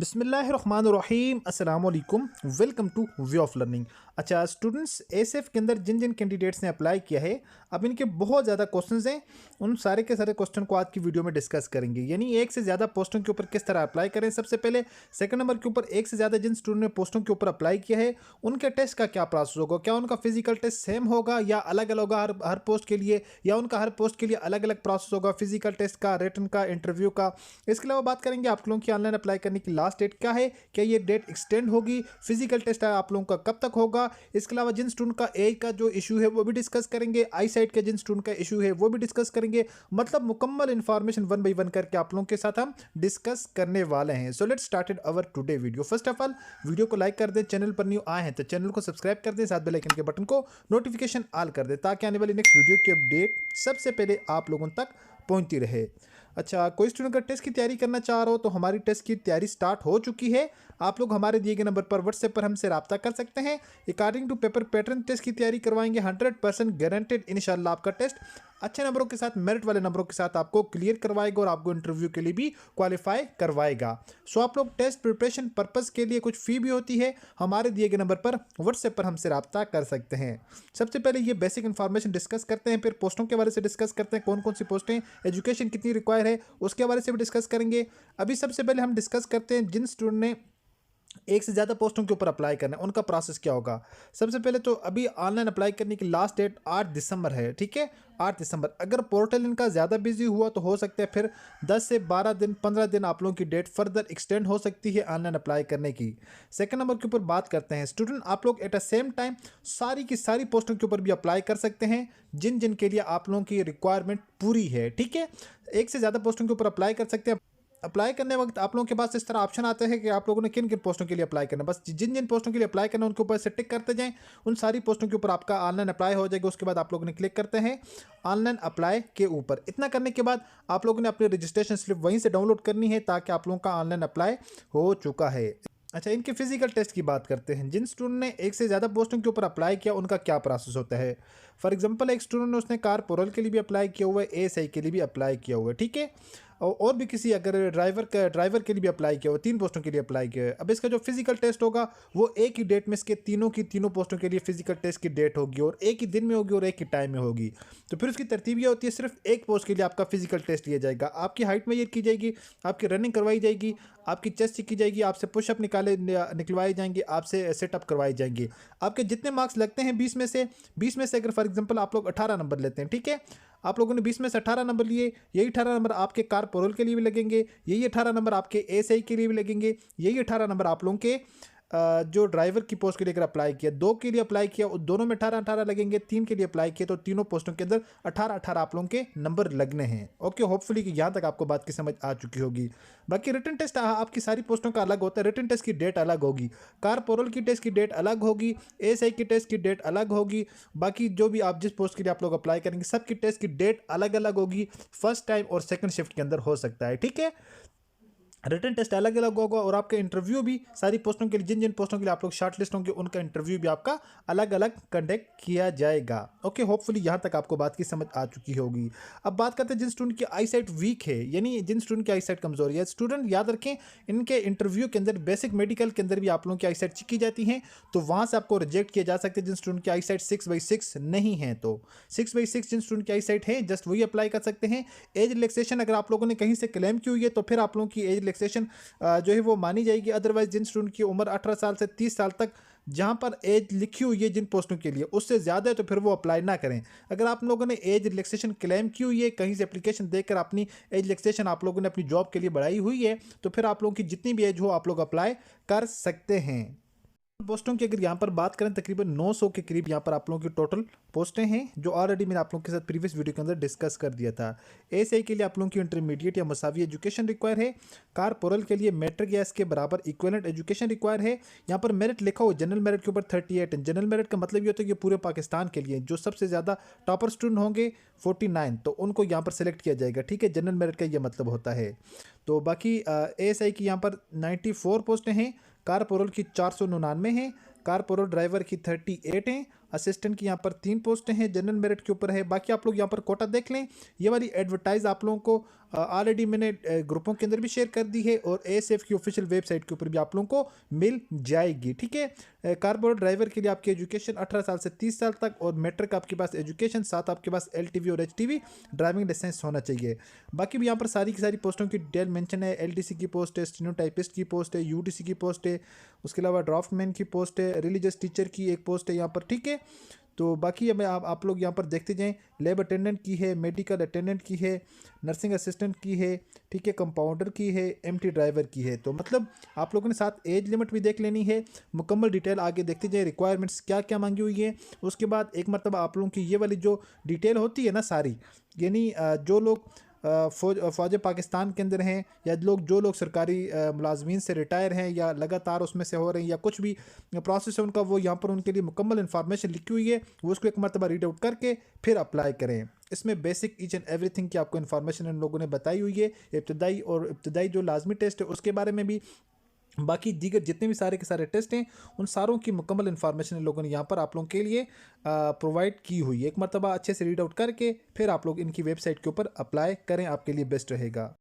बिस्मिल्लाहिर्रहमानिर्रहीम अस्सलाम वालेकुम। Welcome two way of learning. अच्छा स्टूडेंट्स, एसएफ के अंदर जिन जिन कैंडिडेट्स ने अप्लाई किया है, अब इनके बहुत ज़्यादा क्वेश्चंस हैं। उन सारे के सारे क्वेश्चन को आज की वीडियो में डिस्कस करेंगे, यानी एक से ज़्यादा पोस्टों के ऊपर किस तरह अप्लाई करें सबसे पहले। सेकंड नंबर के ऊपर एक से ज़्यादा जिन स्टूडेंट ने पोस्टों के ऊपर अप्लाई किया है उनके टेस्ट का क्या प्रोसेस होगा, क्या उनका फिजिकल टेस्ट सेम होगा या अलग अलग होगा हर पोस्ट के लिए, या उनका हर पोस्ट के लिए अलग अलग प्रोसेस होगा फिजिकल टेस्ट का, रिटन का, इंटरव्यू का। इसके अलावा बात करेंगे आप लोगों की ऑनलाइन अप्लाई करने की लास्ट डेट क्या है, क्या ये डेट एक्सटेंड होगी, फिजिकल टेस्ट आप लोगों का कब तक होगा। इसके अलावा जिन स्टूडेंट का एज का जो इशू है वो भी डिस्कस करेंगे, आई साइट का जिन स्टूडेंट का इशू है वो भी डिस्कस करेंगे। मतलब मुकम्मल इंफॉर्मेशन वन बाई वन करके आप लोगों के साथ हम डिस्कस करने वाले हैं। So let's started our today video. First of all video को लाइक कर दें, चैनल पर न्यू आए हैं तो चैनल को सब्सक्राइब कर दें, साथ बेल आइकन के बटन को नोटिफिकेशन ऑल कर दें ताकि आने वाली नेक्स्ट वीडियो की अपडेट सबसे पहले आप लोगों तक पहुंचती रहे। अच्छा, कोई स्टूडेंट अगर टेस्ट की तैयारी करना चाह रहा हो तो हमारी टेस्ट की तैयारी स्टार्ट हो चुकी है। आप लोग हमारे दिए गए नंबर पर व्हाट्सएप पर हमसे रब्ता कर सकते हैं। According to paper pattern test की तैयारी करवाएंगे, 100% गारंटेड इंशाल्लाह आपका टेस्ट अच्छे नंबरों के साथ, मेरिट वाले नंबरों के साथ आपको क्लियर करवाएगा और आपको इंटरव्यू के लिए भी क्वालिफाई करवाएगा। सो आप लोग टेस्ट प्रिपरेशन पर्पस के लिए कुछ फ़ी भी होती है, हमारे दिए गए नंबर पर व्हाट्सएप पर हमसे रब्ता कर सकते हैं। सबसे पहले ये बेसिक इन्फॉर्मेशन डिस्कस करते हैं, फिर पोस्टों के बारे से डिस्कस करते हैं, कौन कौन सी पोस्टें, एजुकेशन कितनी रिक्वायर है उसके बारे से भी डिस्कस करेंगे। अभी सबसे पहले हम डिस्कस करते हैं जिन स्टूडेंट ने एक से ज़्यादा पोस्टों के ऊपर अप्लाई करना है उनका प्रोसेस क्या होगा। सबसे पहले तो अभी ऑनलाइन अप्लाई करने की लास्ट डेट 8 दिसंबर है, ठीक है 8 दिसंबर। अगर पोर्टल इनका ज़्यादा बिजी हुआ तो हो सकता है फिर 10 से 12 दिन 15 दिन आप लोगों की डेट फर्दर एक्सटेंड हो सकती है ऑनलाइन अप्लाई करने की। सेकंड नंबर के ऊपर बात करते हैं, स्टूडेंट आप लोग एट अ सेम टाइम सारी की सारी पोस्टों के ऊपर भी अप्लाई कर सकते हैं जिन जिन के लिए आप लोगों की रिक्वायरमेंट पूरी है, ठीक है। एक से ज़्यादा पोस्टों के ऊपर अप्लाई कर सकते हैं। अप्लाई करने वक्त आप लोगों के पास इस तरह ऑप्शन आते हैं कि आप लोगों ने किन किन पोस्टों के लिए अप्लाई करना है, बस जिन जिन पोस्टों के लिए अप्लाई करना है उनके ऊपर से टिक करते जाएं। उन सारी पोस्टों के ऊपर आपका ऑनलाइन अप्लाई हो जाएगा। उसके बाद आप लोगों ने क्लिक करते हैं ऑनलाइन अप्लाई के ऊपर। इतना करने के बाद आप लोगों ने अपनी रजिस्ट्रेशन स्लिप वहीं से डाउनलोड करनी है ताकि आप लोगों का ऑनलाइन अप्लाई हो चुका है। अच्छा, इनके फिजिकल टेस्ट की बात करते हैं। जिन स्टूडेंट ने एक से ज़्यादा पोस्टों के ऊपर अप्लाई किया उनका क्या प्रोसेस होता है। फॉर एग्जांपल एक स्टूडेंट ने उसने कार पोरल के लिए भी अप्लाई किया हुआ है, एएसआई के लिए भी अप्लाई किया हुआ है, ठीक है, और भी किसी अगर ड्राइवर के लिए भी अप्लाई किया हुआ, 3 पोस्टों के लिए अप्लाई किया है। अब इसका जो फिजिकल टेस्ट होगा वो एक ही डेट में इसके तीनों की तीनों पोस्टों के लिए फिजिकल टेस्ट की डेट होगी और एक ही दिन में होगी और एक ही टाइम में होगी। तो फिर उसकी तरतीब ये होती है, सिर्फ एक पोस्ट के लिए आपका फिजिकल टेस्ट लिया जाएगा, आपकी हाइट मेजर की जाएगी, आपकी रनिंग करवाई जाएगी, आपकी चेस्ट चेक की जाएगी, आपसे पुशअप निकलवाए जाएंगे, आपसे सेटअप करवाए जाएंगे। आपके जितने मार्क्स लगते हैं 20 में से अगर फॉर एग्जांपल आप लोग 18 नंबर लेते हैं, ठीक है, आप लोगों ने 20 में से 18 नंबर लिए, यही 18 नंबर आपके कार पोरल के लिए भी लगेंगे, यही 18 नंबर आपके एएसआई के लिए भी लगेंगे, यही 18 नंबर आप लोगों के जो ड्राइवर की पोस्ट के लिए अगर अप्लाई किया, 2 के लिए अप्लाई किया दोनों में 18-18 लगेंगे, 3 के लिए अप्लाई किया तो तीनों पोस्टों के अंदर 18-18 आप लोगों के नंबर लगने हैं। ओके, होपफुली कि यहाँ तक आपको बात की समझ आ चुकी होगी। बाकी रिटन टेस्ट आपकी सारी पोस्टों का अलग होता है, रिटन टेस्ट की डेट अलग होगी, कार पोरल की टेस्ट की डेट अलग होगी, एएसआई की टेस्ट की डेट अलग होगी। बाकी जो भी आप जिस पोस्ट के लिए आप लोग अप्लाई करेंगे सबकी टेस्ट की डेट अलग अलग होगी, फर्स्ट टाइम और सेकंड शिफ्ट के अंदर हो सकता है, ठीक है। रिटन टेस्ट अलग अलग होगा और आपका इंटरव्यू भी सारी पोस्टों के लिए, जिन जिन पोस्टों के लिए आप लोग शॉर्ट लिस्ट होंगे उनका इंटरव्यू भी आपका अलग अलग कंडक्ट किया जाएगा। ओके, होपफुली यहाँ तक आपको बात की समझ आ चुकी होगी। अब बात करते हैं जिन स्टूडेंट की आई साइट वीक है, यानी जिन स्टूडेंट की आई साइट कमजोर है, स्टूडेंट याद रखें इनके इंटरव्यू के अंदर बेसिक मेडिकल के अंदर भी आप लोगों की आई साइट चेक की जाती है, तो वहाँ से आपको रिजेक्ट किया जा सकता है जिन स्टूडेंट की आई साइट 6/6 नहीं है। तो 6/6 जिन स्टूडेंट की आई साइट है जस्ट वही अप्लाई कर सकते हैं। एज रिलैक्सेशन अगर आप लोगों ने कहीं से क्लेम की हुई है तो फिर आप लोगों की एज रिलैक्सेशन जो है वो मानी जाएगी। अदरवाइज जिन स्टूडेंट की उम्र 18 साल से 30 साल तक जहां पर एज लिखी हुई है जिन पोस्टों के लिए उससे ज़्यादा है तो फिर वो अप्लाई ना करें। अगर आप लोगों ने एज रिलैक्सेशन क्लेम की हुई है, कहीं से एप्लीकेशन देकर अपनी एज रिलैक्सेशन आप लोगों ने अपनी जॉब के लिए बढ़ाई हुई है तो फिर आप लोगों की जितनी भी एज हो आप लोग अप्लाई कर सकते हैं। पोस्टों की अगर यहाँ पर बात करें तकरीबन 900 के करीब यहाँ पर आप लोगों की टोटल पोस्टें हैं जो ऑलरेडी मैंने आप लोगों के साथ प्रीवियस वीडियो के अंदर डिस्कस कर दिया था। एएसआई के लिए आप लोगों की इंटरमीडिएट या मसावी एजुकेशन रिक्वायर है। कार पोरल के लिए मैट्रिक या इसके बराबर इक्विवेलेंट एजुकेशन रिक्वायर है। यहाँ पर मेरिट लिखा हो जनरल मेरिट के ऊपर 38 है। जनरल मेरिट का मतलब ये होता है कि पूरे पाकिस्तान के लिए जो सबसे ज़्यादा टॉपर स्टूडेंट होंगे 49 तो उनको यहाँ पर सेलेक्ट किया जाएगा, ठीक है, जनरल मेरिट का ये मतलब होता है। तो बाकी एएसआई की यहाँ पर 94 पोस्टें हैं, कार पोरल की 499 हैं, कार पोरल ड्राइवर की 38 हैं, असिस्टेंट की यहाँ पर 3 पोस्टें हैं, जनरल मेरिट के ऊपर है। बाकी आप लोग यहाँ पर कोटा देख लें, ये वाली एडवर्टाइज आप लोगों को ऑलरेडी मैंने ग्रुपों के अंदर भी शेयर कर दी है और एएसएफ की ऑफिशियल वेबसाइट के ऊपर भी आप लोगों को मिल जाएगी। ठीक है, कारपोरेट ड्राइवर के लिए आपकी एजुकेशन 18 साल से 30 साल तक और मैट्रिक आपके पास एजुकेशन, साथ आपके पास एलटीवी और एचटीवी ड्राइविंग लाइसेंस होना चाहिए। बाकी भी यहाँ पर सारी की सारी पोस्टों की डिटेल मेंशन है। एलडीसी की पोस्ट है, स्टेनोटाइपिस्ट की पोस्ट है, यूडीसी की पोस्ट है, उसके अलावा ड्राफ्टमैन की पोस्ट है, रिलीजियस टीचर की एक पोस्ट है यहाँ पर। ठीक है, तो बाकी अब आप लोग यहाँ पर देखते जाएं। लैब अटेंडेंट की है, मेडिकल अटेंडेंट की है, नर्सिंग असिस्टेंट की है, ठीक है, कंपाउंडर की है, एमटी ड्राइवर की है। तो मतलब आप लोगों ने साथ एज लिमिट भी देख लेनी है। मुकम्मल डिटेल आगे देखते जाए, रिक्वायरमेंट्स क्या क्या मांगी हुई है। उसके बाद एक मरतबा आप लोगों की ये वाली जो डिटेल होती है ना सारी, यानी जो लोग फ़ौज पाकिस्तान के अंदर हैं, या जो लोग सरकारी मुलाजमीन से रिटायर हैं या लगातार उसमें से हो रहे हैं, या कुछ भी प्रोसेस है उनका, वो यहाँ पर उनके लिए मुकम्मल इन्फॉर्मेशन लिखी हुई है, वो उसको एक मरतबा रीड आउट करके फिर अप्लाई करें। इसमें बेसिक ईच एंड एवरीथिंग की आपको इन्फॉर्मेशन इन लोगों ने बताई हुई है। इब्तदाई जो लाजमी टेस्ट है उसके बारे में भी, बाकी दीगर जितने भी सारे के सारे टेस्ट हैं उन सारों की मुकम्मल इन्फॉर्मेशन इन लोगों ने यहाँ पर आप लोगों के लिए प्रोवाइड की हुई है। एक मरतबा अच्छे से रीड आउट करके फिर आप लोग इनकी वेबसाइट के ऊपर अप्लाई करें, आपके लिए बेस्ट रहेगा।